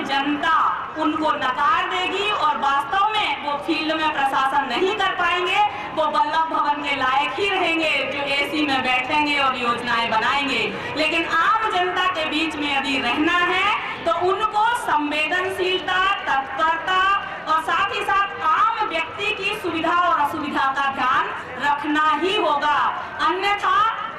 जनता उनको नकार देगी और वास्तव में वो फील्ड में प्रशासन नहीं कर पाएंगे। वो वल्लभ भवन के लायक ही रहेंगे जो एसी में बैठेंगे और योजनाएं बनाएंगे। लेकिन आम जनता के बीच में यदि रहना है तो उनको संवेदनशीलता, तत्परता और साथ ही साथ आम व्यक्ति की सुविधा और असुविधा का ध्यान रखना ही होगा। अन्यथा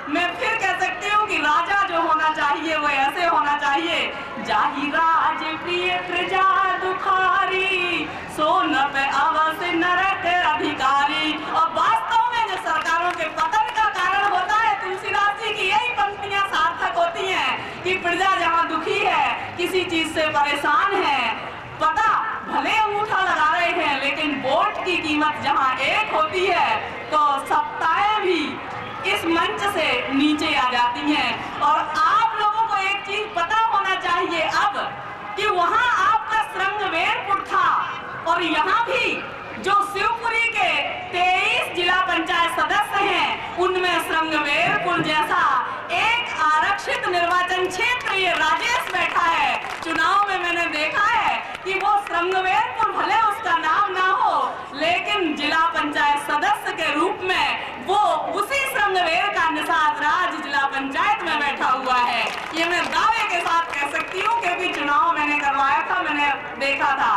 मैं फिर कह सकती हूँ कि राजा जो होना चाहिए वो ऐसे होना चाहिए, जाहि राज प्रिय प्रजा दुखारी, सोन पे अवश्य नरक अधिकारी। और वास्तव में जो सरकारों के पतन का कारण होता है, तुलसीदास जी की यही पंक्तियां सार्थक होती हैं कि प्रजा जहाँ दुखी है, किसी चीज से परेशान है, पता भले अंगूठा लगा रहे हैं लेकिन वोट की कीमत जहाँ एक होती है तो सत्ताएं भी इस मंच से नीचे आ जाती हैं। और आप लोगों को एक चीज पता होना चाहिए अब कि वहां आपका श्रृंगवेरपुर था और यहाँ भी जो शिवपुरी के 23 जिला पंचायत सदस्य हैं उनमें श्रृंगवेरपुर जैसा एक आरक्षित निर्वाचन क्षेत्र ये राजेश बैठा है। चुनाव में मैंने देखा है कि वो श्रृंगवेरपुर भले उसका नाम ना हो लेकिन जिला पंचायत सदस्य के रूप में वो उसी श्रृंगवेर का निषाद राज जिला पंचायत में बैठा हुआ है। ये मैं दावे के साथ कह सकती हूँ क्योंकि चुनाव मैंने करवाया था, मैंने देखा था।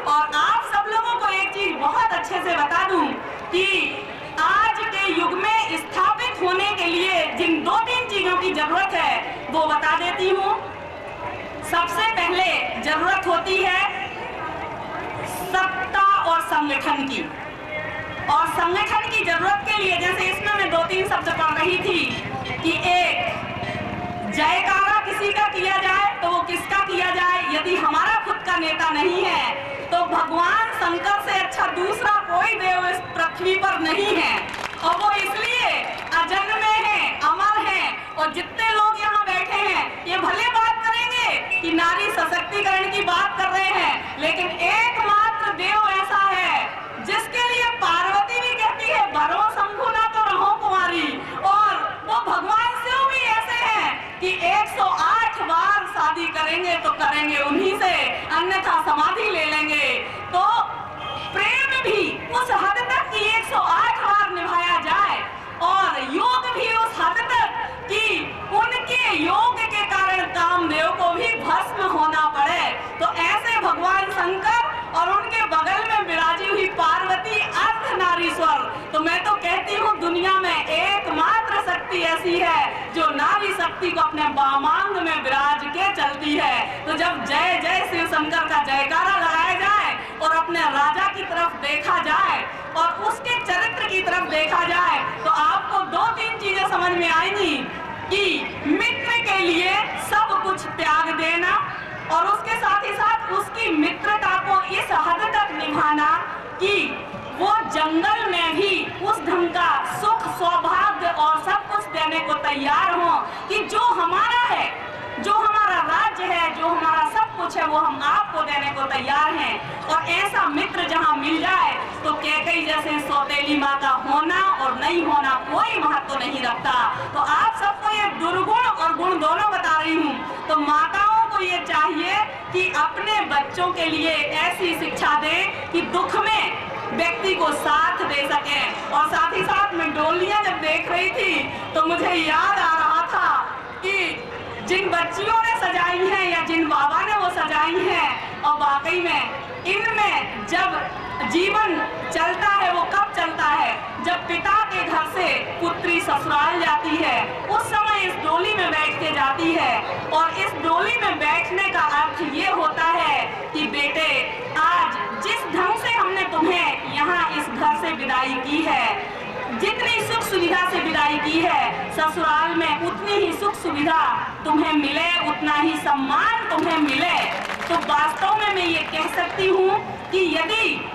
और आप सब लोगों को एक चीज बहुत अच्छे से बता दूं कि आज के युग में स्थापित होने के लिए जिन 2-3 चीजों की जरूरत है वो बता देती हूँ। सबसे पहले जरूरत होती है सत्ता और संगठन की। और संगठन की जरूरत के लिए जैसे इसमें मैं 2-3 शब्द पढ़ रही थी कि एक जयकारा किसी का किया जाए तो वो किसका किया जाए। यदि हमारा खुद का नेता नहीं है तो भगवान शंकर से अच्छा दूसरा कोई देव इस पृथ्वी पर नहीं है। और वो इसलिए अजन्मे हैं, अमर हैं। और जितने लोग यहाँ बैठे हैं ये भले बात करेंगे कि नारी सशक्तिकरण की बात कर रहे हैं, लेकिन एकमात्र देव ऐसा है जिसके लिए पार्वती भी कहती है भरो शंभु ना तो रहो कुमारी। और वो भगवान शिव भी ऐसे हैं कि 108 बार शादी करेंगे तो करेंगे उन्हीं से, अन्यथा समाधि ले लेंगे। तो प्रेम भी उस हद तक कि 108 बार निभाया जाए और योग भी उस हद तक कि उनके योग के कारण कामदेव को भी भस्म होना पड़े। तो ऐसे भगवान शंकर और उनके बगल में विराजी हुई पार्वती अर्धनारीश्वर। तो मैं तो कहती हूँ दुनिया में एकमात्र शक्ति ऐसी है जो नारी शक्ति को अपने बामांग में विराज के चलती है। तो जब जय जय शिव शंकर का जयकारा लगाया जाए और अपने राजा की तरफ देखा जाए और उसके चरित्र की तरफ देखा जाए तो आपको 2-3 चीजें समझ में आएंगी कि मित्र के लिए सब कुछ त्याग देना और उसके साथ ही साथ उसकी मित्रता को इस हद तक निभाना कि वो जंगल में भी उस ढंग का सुख, सौभाग्य और सब कुछ देने को तैयार हो कि जो हमारा है, जो हमारा राज्य है, जो हमारा सब कुछ है वो हम आपको देने को तैयार हैं। और ऐसा मित्र जहाँ मिल जाए तो कैकेयी जैसे सौतेली माँ का होना और नहीं होना कोई महत्व नहीं रखता। तो आप सबको ये दुर्गुण और गुण दोनों बता रही हूँ। तो माताओं को ये चाहिए कि अपने बच्चों के लिए ऐसी शिक्षा दें कि दुख में व्यक्ति को साथ दे सके। और साथ ही साथ मैं डोलियां जब देख रही थी तो मुझे याद आ रहा था कि जिन बच्चियों ने सजाई हैं या जिन बाबा ने वो सजाई हैं, और वाकई में इनमें जब जीवन चलता है वो कब चलता है, जब पिता के घर से पुत्री ससुराल जाती है उस समय इस डोली में बैठ के जाती है। और इस डोली में बैठने का अर्थ ये होता है कि बेटे आज जिस ढंग से हमने तुम्हें यहाँ इस घर से विदाई की है, जितनी सुख सुविधा से विदाई की है, ससुराल में उतनी ही सुख सुविधा तुम्हें मिले, उतना ही सम्मान तुम्हें मिले। तो वास्तव में मैं ये कह सकती हूँ कि यदि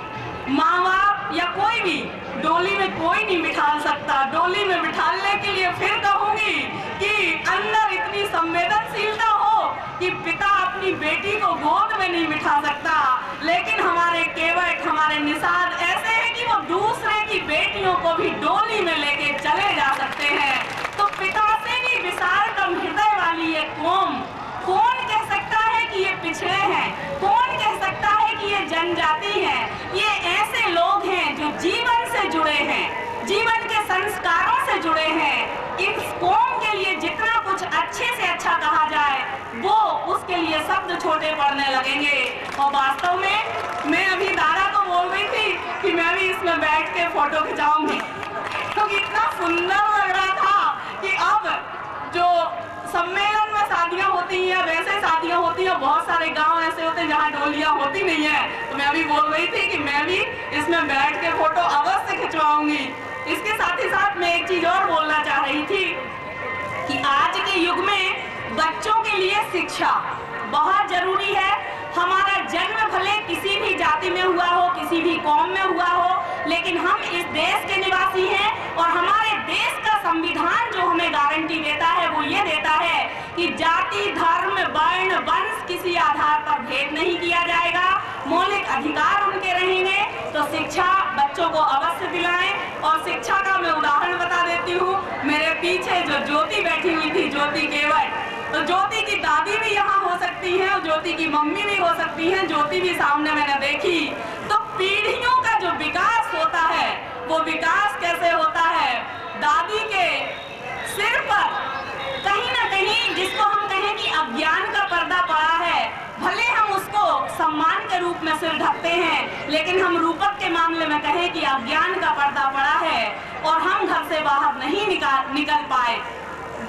माँ बाप या कोई भी डोली में कोई नहीं बिठाल सकता, डोली में बिठाने के लिए फिर कहूंगी कि अंदर इतनी संवेदनशीलता हो कि पिता अपनी बेटी को गोद में नहीं बिठा सकता, लेकिन हमारे केवट, हमारे निषाद ऐसे हैं कि वो दूसरे की बेटियों को भी डोली में लेके चले जा सकते हैं। तो पिता से भी विशालतम हृदय वाली ये कौम, कौन कह सकता है कि ये पिछड़े हैं? अच्छे से अच्छा कहा जाए वो उसके लिए शब्द छोटे पड़ने लगेंगे। और वास्तव में मैं अभी दादा को बोल रही थी कि मैं भी इसमें बैठ के फोटो खिंचाऊंगी, क्योंकि इतना सुंदर लग रहा था कि अब जो सम्मेलन में शादियां होती हैं वैसे शादियां होती हैं, बहुत सारे गांव ऐसे होते हैं जहां डोलियां होती नहीं है। तो मैं अभी बोल रही थी कि मैं भी इसमें बैठ के फोटो अवश्य खिंचवाऊंगी। इसके साथ ही साथ मैं एक चीज और बोलना चाह रही थी कि आज के युग में बच्चों के लिए शिक्षा बहुत जरूरी है। हमारा जन्म भले किसी भी जाति में हुआ हो, किसी भी कौम में हुआ हो, लेकिन हम इस देश के निवासी हैं और हमारे देश का संविधान जो हमें गारंटी देता है वो ये देता है कि जाति, धर्म, वर्ण, वंश किसी आधार पर भेद नहीं किया जाएगा, मौलिक अधिकार उनके रहेंगे। तो शिक्षा बच्चों को अवश्य दिलाएं। और शिक्षा का मैं उदाहरण बता देती हूँ। मेरे पीछे जो ज्योति बैठी हुई थी, ज्योति केवट, तो ज्योति की दादी भी यहाँ हो सकती है और ज्योति की मम्मी भी हो सकती है, ज्योति भी सामने मैंने देखी। तो पीढ़ियों का जो विकास होता है वो विकास कैसे होता है? दादी के सिर पर कहीं ना कहीं, जिसको हम कहें कि अज्ञान का पर्दा पड़ा है, भले हम उसको सम्मान के रूप में सिर ढकते हैं, लेकिन हम रूपक के मामले में कहें कि अज्ञान का पर्दा पड़ा है और हम घर से बाहर नहीं निकल पाए।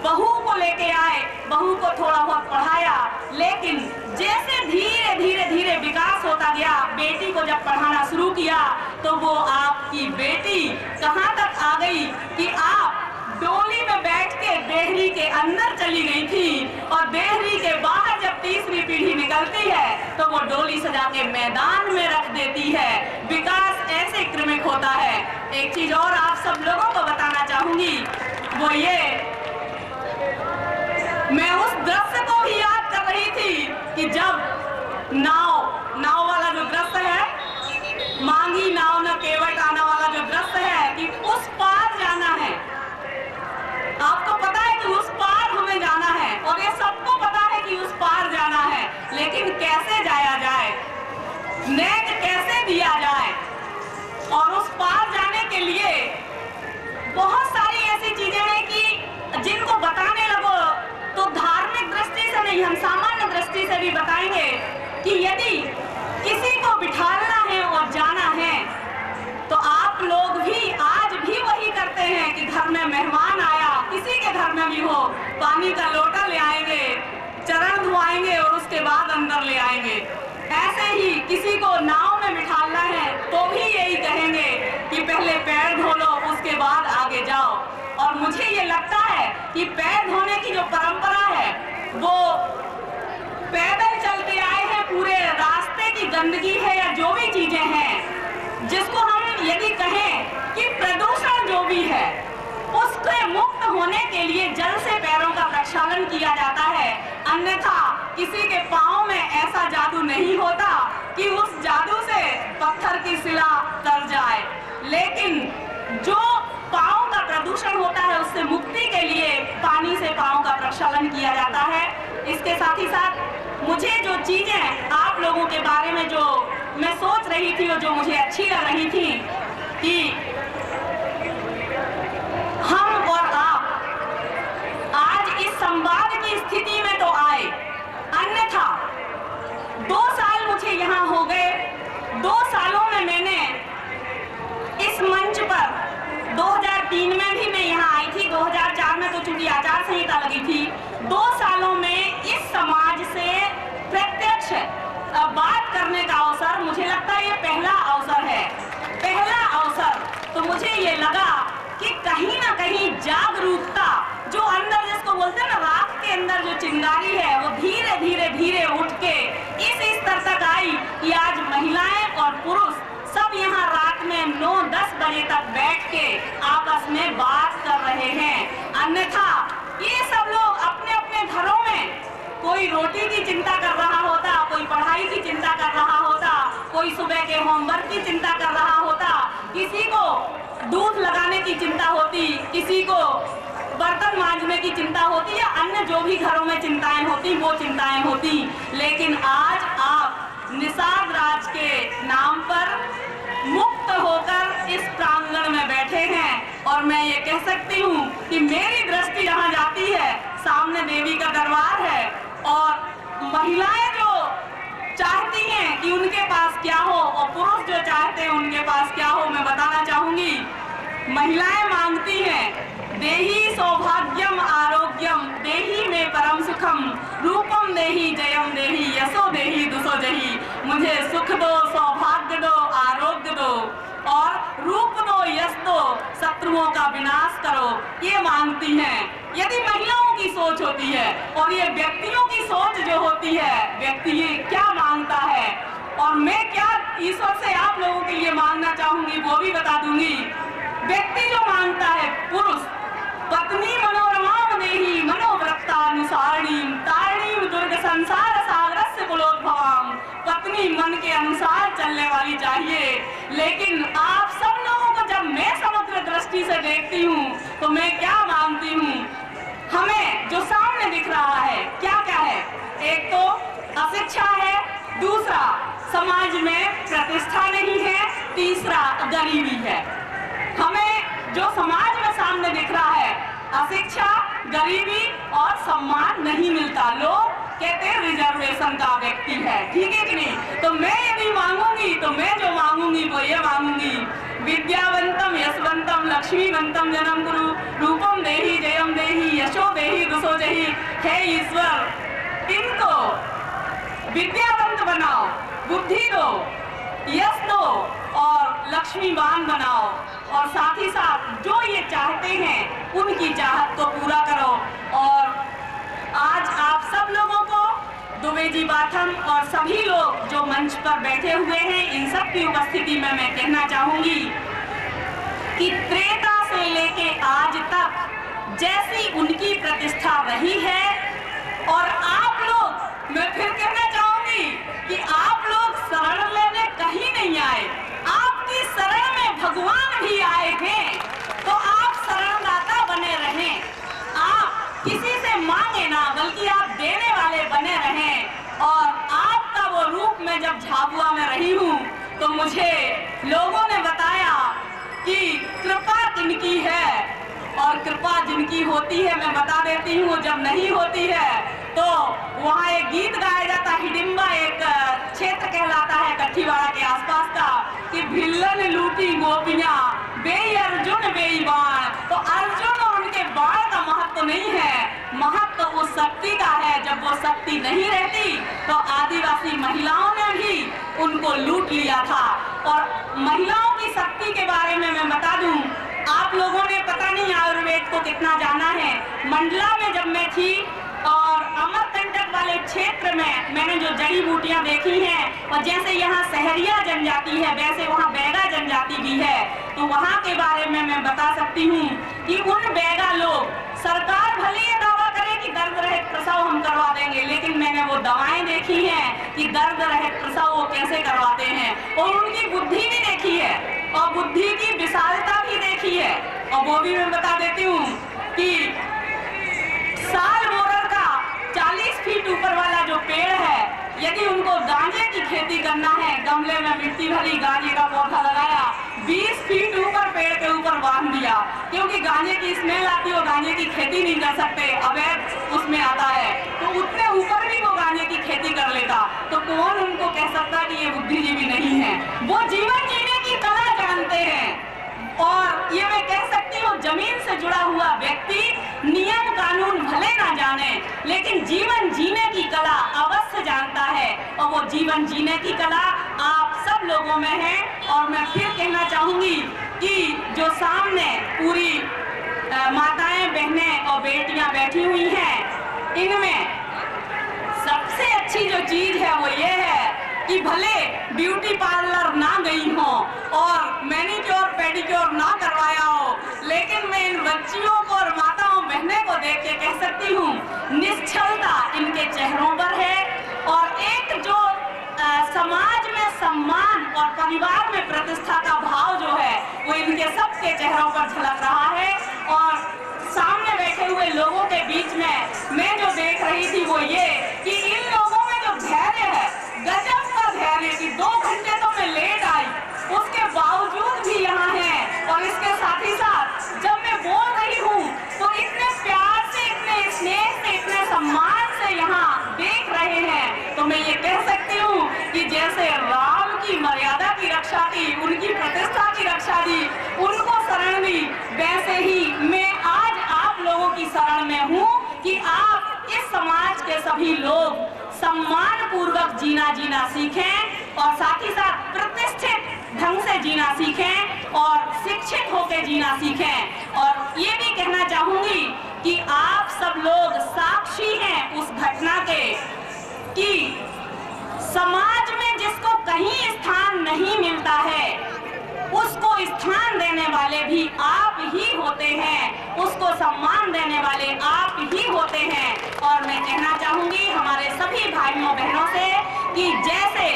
बहू को लेके आए, बहू को थोड़ा बहुत पढ़ाया, लेकिन जैसे धीरे धीरे धीरे विकास होता गया, बेटी को जब पढ़ाना शुरू किया तो वो आपकी बेटी कहाँ तक आ गई कि आप डोली में बैठ के देहरी के अंदर चली गई थी और देहरी के बाहर जब तीसरी पीढ़ी निकलती है तो वो डोली सजा के मैदान में रख देती है। विकास ऐसे क्रमिक होता है। एक चीज और आप सब लोगों को बताना चाहूंगी, वो ये, मैं उस दृश्य को ही याद कर रही थी कि जब नाव वाला जो दृश्य है, मांगी नाव न केवट आना वाला जो दृश्य है कि उस पार जाना है। आपको पता है कि उस पार हमें जाना है और ये सबको पता है कि उस पार जाना है, लेकिन कैसे जाया जाए, नेक कैसे दिया जाए। और उस पार जाने के लिए बहुत सारी ऐसी चीजें हैं कि जिनको बताने लगो तो धार्मिक दृष्टि से नहीं, हम सामान्य दृष्टि से भी बताएंगे कि यदि किसी को बिठाना है और जाना है तो आप लोग भी आज भी वही करते हैं कि घर में मेहमान आया, किसी के घर में भी हो, पानी का लोटा ले आएंगे, चरण धुआएंगे और उसके बाद अंदर ले आएंगे। ऐसे ही किसी को नाव में बिठाना है तो भी यही कहेंगे कि पहले पैर धो लो, उसके बाद आगे जाओ। और मुझे ये लगता है कि पैर धोने की जो परंपरा है वो पैदल चलते आए हैं, पूरे रास्ते की गंदगी है या जो भी चीजें हैं, जिसको हम यदि कहें कि प्रदूषण जो भी है, उससे मुक्त होने के लिए जल से पैरों का प्रक्षालन किया जाता है। अन्यथा किसी के पांव में ऐसा जादू नहीं होता कि उस जादू से पत्थर की शिला तर जाए, लेकिन जो पांव का प्रदूषण होता है उससे मुक्ति के लिए पानी से पांव का प्रक्षालन किया जाता है। इसके साथ ही साथ मुझे जो चीजें आप लोगों के बारे में जो मैं सोच रही थी और जो मुझे अच्छी लग रही थी कि हम और आप आज इस संवाद की स्थिति में तो आए, अन्यथा 2 साल मुझे यहाँ हो गए। 2 सालों में मैंने इस मंच पर 2003 में भी मैं यहाँ आई थी, 2004 में तो चूंकि आचार संहिता लगी थी। 2 सालों में इस समाज से प्रत्यक्ष बात करने का अवसर, मुझे लगता है ये पहला अवसर है, पहला अवसर। तो मुझे ये लगा कि कहीं ना कहीं जागरूकता जो अंदर, जिसको बोलते हैं ना राख के अंदर जो चिंगारी है, वो धीरे धीरे धीरे उठ के इस स्तर तक आई कि आज महिलाएं और पुरुष सब यहाँ रात में 9-10 बजे तक बैठ के आपस में बात कर रहे हैं। अन्यथा ये सब लोग अपने अपने घरों में कोई रोटी की चिंता कर रहा होता, कोई पढ़ाई की चिंता कर रहा होता, कोई सुबह के होमवर्क की चिंता कर रहा होता, किसी को दूध लगाने की चिंता होती, किसी को बर्तन मांजने की चिंता होती या अन्य जो भी घरों में चिंताएं होती वो चिंताएं होती। लेकिन आज आप निषाद राज के नाम पर मुक्त होकर इस प्रांगण में बैठे हैं और मैं ये कह सकती हूँ कि मेरी दृष्टि जहाँ जाती है, सामने देवी हैं कि उनके पास क्या हो और पुरुष जो चाहते हैं उनके पास क्या हो, मैं बताना चाहूंगी। महिलाएं मांगती हैं देही सौभाग्यम आरोग्यम देही में परम सुखम रूपम देही जयम देही यशो देही दुसो जही। मुझे सुख दो, सौभाग्य दो, आरोग्य दो और रूप दो, यश दो, शत्रुओं का विनाश करो, ये मांगती हैं। यदि महिलाओं की सोच होती है और ये व्यक्तियों की सोच जो होती है, व्यक्ति ये क्या मांगता है और मैं क्या ईश्वर से आप लोगों के लिए मांगना चाहूंगी वो भी बता दूंगी। व्यक्ति जो मांगता है, पुरुष, पत्नी मनोरमाम देही मनोव्रतानुसारिणीम तारिणीम दुर्ग संसार सागरस्य कुलोद्भवाम। पत्नी मन के अनुसार चलने वाली चाहिए। लेकिन आप सब लोगों को जब मैं समग्र दृष्टि से देखती हूँ तो मैं क्या मांगती हूँ, हमें जो सामने दिख रहा है क्या क्या है। एक तो अशिक्षा है, दूसरा समाज में प्रतिष्ठा नहीं है, तीसरा गरीबी है। हमें जो समाज में सामने दिख रहा है अशिक्षा, गरीबी और सम्मान नहीं मिलता। लोग कहते हैं रिजर्वेशन का व्यक्ति है, ठीक है कि नहीं। तो मैं यदि मांगूंगी तो मैं जो मांगूंगी वो ये मांगूंगी, विद्यावंतम यशवंतम लक्ष्मीवंतम जन्म गुरु रूपम देही जयम देही यशो देही दुसो जही। हे ईश्वर, इनको विद्यावंत बनाओ, बुद्धि दो, यश दो और लक्ष्मीवान बनाओ और साथ ही साथ जो ये चाहते हैं उनकी चाहत को पूरा करो। और आज आप सब लोगों को दुबे जी बाथम और सभी लोग जो मंच पर बैठे हुए हैं इन सब की उपस्थिति में मैं कहना चाहूंगी कि त्रेता से लेके आज तक जैसी उनकी प्रतिष्ठा रही है और आप लोग, मैं फिर कहना चाहूंगी कि आप लोग शरण लेने कहीं नहीं आए, आपकी शरण में भगवान भी आए हैं। तो आप शरणदाता बने रहें, आप किसी से मांगे ना बल्कि आप देने वाले बने रहें। और आपका वो रूप मैं जब झाबुआ में रही हूँ तो मुझे लोगों ने बताया कि कृपा किनकी है और कृपा जिनकी होती है मैं बता देती हूँ, जब नहीं होती है तो वहाँ एक गीत गाया जाता है, हिडिंबा एक क्षेत्र कहलाता है कठीवाड़ा के आसपास का, कि भिल्लन लूटी गोपियां बेई अर्जुन बेई बाण। तो अर्जुन और उनके बाण का महत्व नहीं है, महत्व तो उस शक्ति का है। जब वो शक्ति नहीं रहती तो आदिवासी महिलाओं ने भी उनको लूट लिया था। और महिलाओं की शक्ति के बारे में मैं बता दूं, आप लोगों ने पता नहीं आयुर्वेद को कितना जाना है। मंडला में जब मैं थी और अमरकंटक वाले क्षेत्र में मैंने जो जड़ी बूटियां देखी हैं, और जैसे यहाँ सहरिया जनजाति है वैसे वहाँ बैगा जनजाति भी है, तो वहाँ के बारे में मैं बता सकती हूँ कि उन बैगा लोग, सरकार भले ये दावा करे कि दर्द रहित प्रसव हम करवा देंगे, लेकिन मैंने वो दवाएं देखी हैं कि दर्द रहित प्रसव वो कैसे करवाते हैं। और उनकी बुद्धि भी देखी है और बुद्धि की विशालता भी देखी है। और वो भी मैं बता देती हूँ कि साल बोरर का 40 फीट ऊपर वाला जो पेड़ है, यदि उनको गांजे की खेती करना है, गमले में मिट्टी भरी गांजे का पौधा लगाया, 20 फीट ऊपर पेड़ के ऊपर बांध दिया, क्योंकि गांजे की स्मेल आती है, गांजे की खेती नहीं कर सकते, अवैध उसमें आता है, तो उतने ऊपर भी वो गांजे की खेती कर लेता। तो कौन उनको कह सकता कि ये बुद्धिजीवी नहीं है? वो जीवन जीने की कला जानते हैं। और ये मैं कह सकती हूँ, जमीन से जुड़ा हुआ व्यक्ति नियम कानून भले ना जाने लेकिन जीवन जीने की कला अवश्य जानता है, और वो जीवन जीने की कला आप सब लोगों में है। और मैं फिर कहना चाहूंगी कि जो सामने पूरी माताएं, बहनें और बेटियां बैठी हुई हैं, इनमें सबसे अच्छी जो चीज है वो ये है कि भले ब्यूटी पार्लर ना गई हो और मैनीक्योर पेडिक्योर ना करवाया हो, लेकिन मैं इन बच्चियों को और माताओं बहनें को देख के कह सकती हूँ, निश्चलता इनके चेहरों पर है। और एक जो समाज में सम्मान और परिवार में प्रतिष्ठा का भाव जो है वो इनके सबके चेहरों पर झलक रहा है। और सामने बैठे हुए लोगों के बीच में मैं जो देख रही थी वो ये कि इन लोगों में जो धैर्य है, गजब का धैर्य, कि 2 घंटे तो मैं लेट आई, उसके बावजूद भी यहाँ है। और इसके साथ ही साथ जब मैं बोल रही हूँ तो इतने प्यार से, इतने स्नेह से, इतने सम्मान से यहाँ देख रहे हैं। तो मैं ये कह सकती हूँ कि जैसे राम की मर्यादा की रक्षा की, उनकी प्रतिष्ठा की रक्षा दी, उनको शरण दी, वैसे ही मैं आज आप लोगों की शरण में हूँ कि आप इस समाज के सभी लोग सम्मान पूर्वक जीना सीखें और साथ ही साथ प्रतिष्ठित ढंग से जीना सीखें और शिक्षित होकर जीना सीखें। और ये भी कहना चाहूंगी कि आप सब लोग साक्षी हैं उस घटना के कि समाज में जिसको कहीं स्थान नहीं मिलता है उसको स्थान देने वाले भी आप ही होते हैं, उसको सम्मान देने वाले आप ही होते हैं। और मैं कहना चाहूंगी हमारे सभी भाइयों बहनों से कि जैसे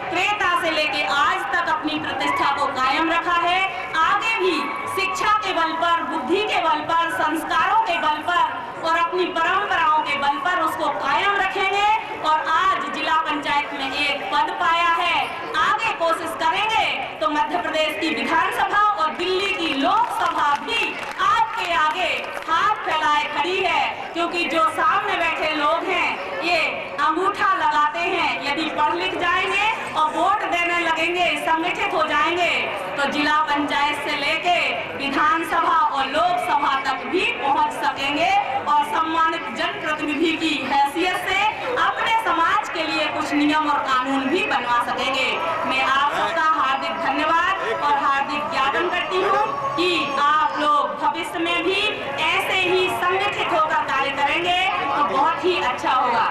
त्रेता से लेके आज तक अपनी प्रतिष्ठा को कायम रखा है, आगे भी शिक्षा के बल पर, बुद्धि के बल पर, संस्कारों के बल पर और अपनी परंपराओं के बल पर उसको कायम रखेंगे। और आज जिला पंचायत में एक पद पाया है, आगे कोशिश करेंगे तो मध्य प्रदेश की विधानसभा और दिल्ली की लोकसभा भी आपके आगे हाथ फैलाए खड़ी है, क्योंकि जो सामने बैठे लोग हैं ये अंगूठा लगाते हैं। यदि पढ़ लिख जाएंगे और वोट देने लगेंगे, संगठित हो जाएंगे तो जिला पंचायत से लेके विधानसभा और लोकसभा तक भी पहुंच सकेंगे और सम्मानित जनप्रतिनिधि की हैसियत से अपने समाज के लिए कुछ नियम और कानून भी बनवा सकेंगे। मैं आप सबका हार्दिक धन्यवाद और हार्दिक ज्ञापन करती हूँ कि आप लोग भविष्य में भी ऐसे ही संगठित होकर कार्य करेंगे तो बहुत ही अच्छा होगा।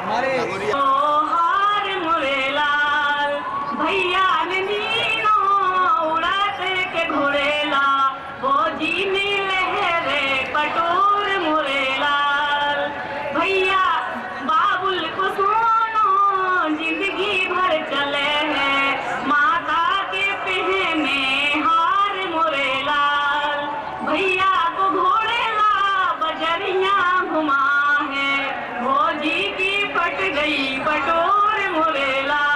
भैया उड़ाते के घोड़ेला वो जी लहरे पटोर मुरेलाल, भैया बाबुल को सुनो जिंदगी भर चले हैं माता के पहने हार मुरेलाल, भैया को घोड़ेला बजरिया घुमा है वो जी की फट गई पटोर मुरेलाल,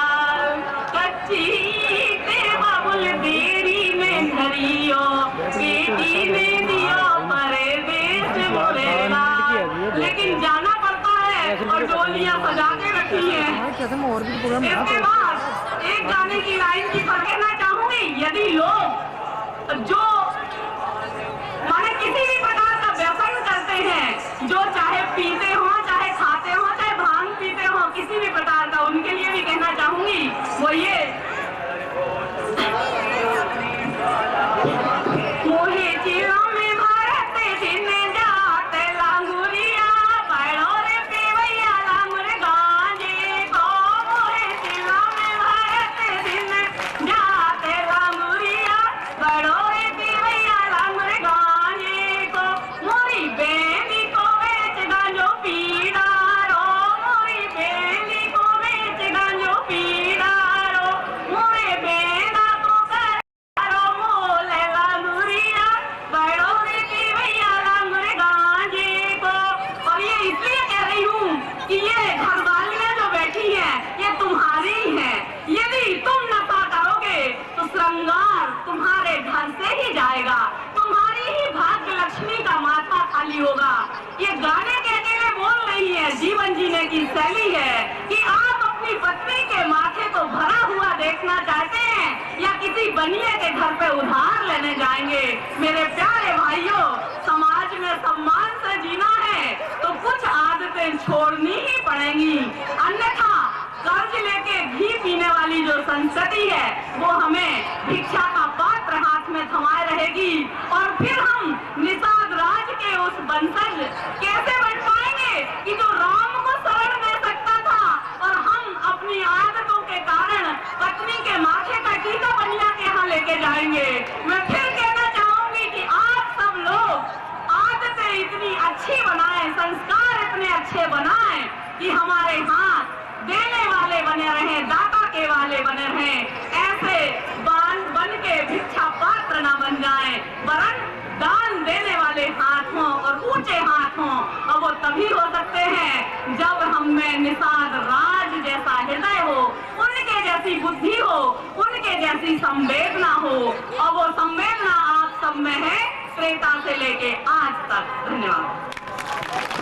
बाबुल देरी में धरियो बेटी ने दियो परवेश मुरेला। लेकिन जाना पड़ता है और डोलियां सजा के रखी है। इसके बाद एक गाने की लाइन की कहना चाहूंगी, यदि लोग जो माने किसी भी प्रकार का व्यसन करते हैं, जो चाहे पीते हो, चाहे खाते हो, चाहे भांग पीते हो, किसी भी प्रकार का, उनके लिए भी कहना चाहूंगी वो ये मोहे चिड़ों में भारत दिन जाते लांगुरिया पैड़ों रे पेवैया लांगुर गांजे को, मोहे चिड़ों में भारत दिन जाते लांगुरिया पैड़ों रे पेवैया लांगुर गांजे को, मोरी बेली को बेच गांजो पीड़ारो, मोरी बेली को बेच गांजो पीड़ारो, मोरे बेड़ा को करो मोले लांगुरिया पैड़ों रे पेवैया लांगुर गांजे को। और ये इसलिए कह रही हूँ कि ये घरवालियां जो बैठी हैं ये तुम्हारी हैं, यदि तुम नशा करोगे तो श्रृंगार तुम्हारे घर से ही जाएगा, तुम्हारी ही भाग्य लक्ष्मी का माथा खाली होगा। ये गाने के अकेले बोल रही है, जीवन जीने की शैली है कि आप अपनी पत्नी के माथे को भरा हुआ देखना चाहते हैं या किसी बनिए के घर पे उधार लेने जाएंगे। मेरे प्यारे भाइयों, समाज में सम्मान से जीना है तो कुछ आदतें छोड़नी ही पड़ेंगी, अन्यथा कर्ज लेके घी पीने वाली जो संस्कृति है वो हमें भिक्षा का पात्र हाथ में थमाए रहेगी और फिर हम निषाद राज के उस वंशज कैसे बन पाएंगे कि जो राम को शरण दे सकता था और हम अपनी आदतों के कारण पत्नी के माथे का टीका बनिया के यहाँ लेके जाएंगे। मैं फिर कहना चाहूंगी कि आप सब लोग आदतें इतनी अच्छी बनाएं, संस्कार इतने अच्छे बनाएं कि हमारे हाथ देने वाले बने रहें, दाता के वाले बने रहें, ऐसे बन के भिक्षा पात्र न बन जाएं, वरन दान देने वाले हाथ हों और ऊंचे हाथ हों। और वो तभी हो सकते हैं जब हम में निषाद राज जैसा हृदय हो, उनके जैसी बुद्धि हो, उनके जैसी संवेदना हो, और वो संवेदना आप सब में है त्रेता से लेके आज तक। धन्यवाद।